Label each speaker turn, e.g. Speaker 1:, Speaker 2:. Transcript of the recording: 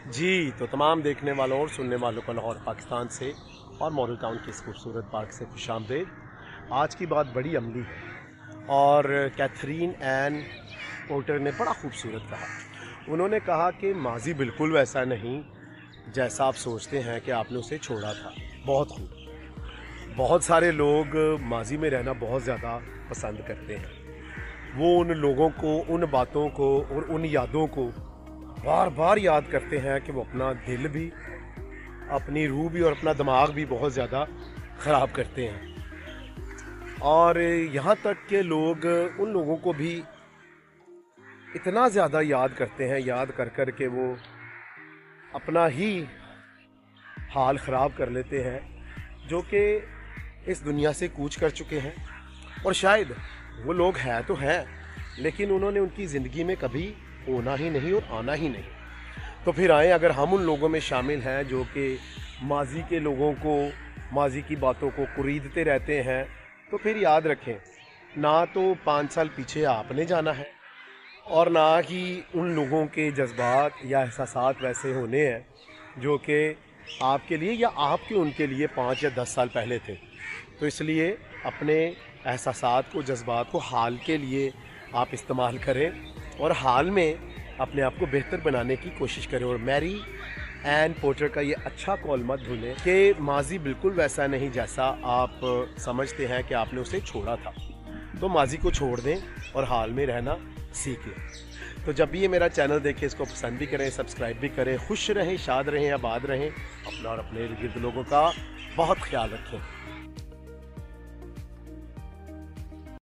Speaker 1: जी, तो तमाम देखने वालों और सुनने वालों को लाहौर पाकिस्तान से और मॉडल टाउन के इस खूबसूरत पार्क से खुशामदीद। आज की बात बड़ी अमली है और कैथरीन एन पोर्टर ने बड़ा खूबसूरत कहा। उन्होंने कहा कि माज़ी बिल्कुल वैसा नहीं जैसा आप सोचते हैं कि आपने उसे छोड़ा था। बहुत खूब। बहुत सारे लोग माज़ी में रहना बहुत ज़्यादा पसंद करते हैं। वो उन लोगों को, उन बातों को और उन यादों को बार बार याद करते हैं कि वो अपना दिल भी, अपनी रूह भी और अपना दिमाग भी बहुत ज़्यादा ख़राब करते हैं। और यहाँ तक के लोग उन लोगों को भी इतना ज़्यादा याद करते हैं, याद कर कर के वो अपना ही हाल ख़राब कर लेते हैं, जो कि इस दुनिया से कूच कर चुके हैं। और शायद वो लोग हैं तो हैं, लेकिन उन्होंने उनकी ज़िंदगी में कभी होना ही नहीं और आना ही नहीं। तो फिर आए, अगर हम उन लोगों में शामिल हैं जो कि माज़ी के लोगों को, माज़ी की बातों को कुरीदते रहते हैं, तो फिर याद रखें, ना तो 5 साल पीछे आपने जाना है और ना ही उन लोगों के जज्बात या एहसासात वैसे होने हैं जो कि आपके लिए या आपके उनके लिए 5 या 10 साल पहले थे। तो इसलिए अपने एहसासात को, जज्बात को हाल के लिए आप इस्तेमाल करें और हाल में अपने आप को बेहतर बनाने की कोशिश करें। और मैरी एन पोर्टर का ये अच्छा कॉल मत भूलें कि माज़ी बिल्कुल वैसा नहीं जैसा आप समझते हैं कि आपने उसे छोड़ा था। तो माज़ी को छोड़ दें और हाल में रहना सीखें। तो जब भी ये मेरा चैनल देखें, इसको पसंद भी करें, सब्सक्राइब भी करें। खुश रहें, शाद रहें, आबाद रहें। अपना और अपने इर्द गिर्द लोगों का बहुत ख्याल रखें।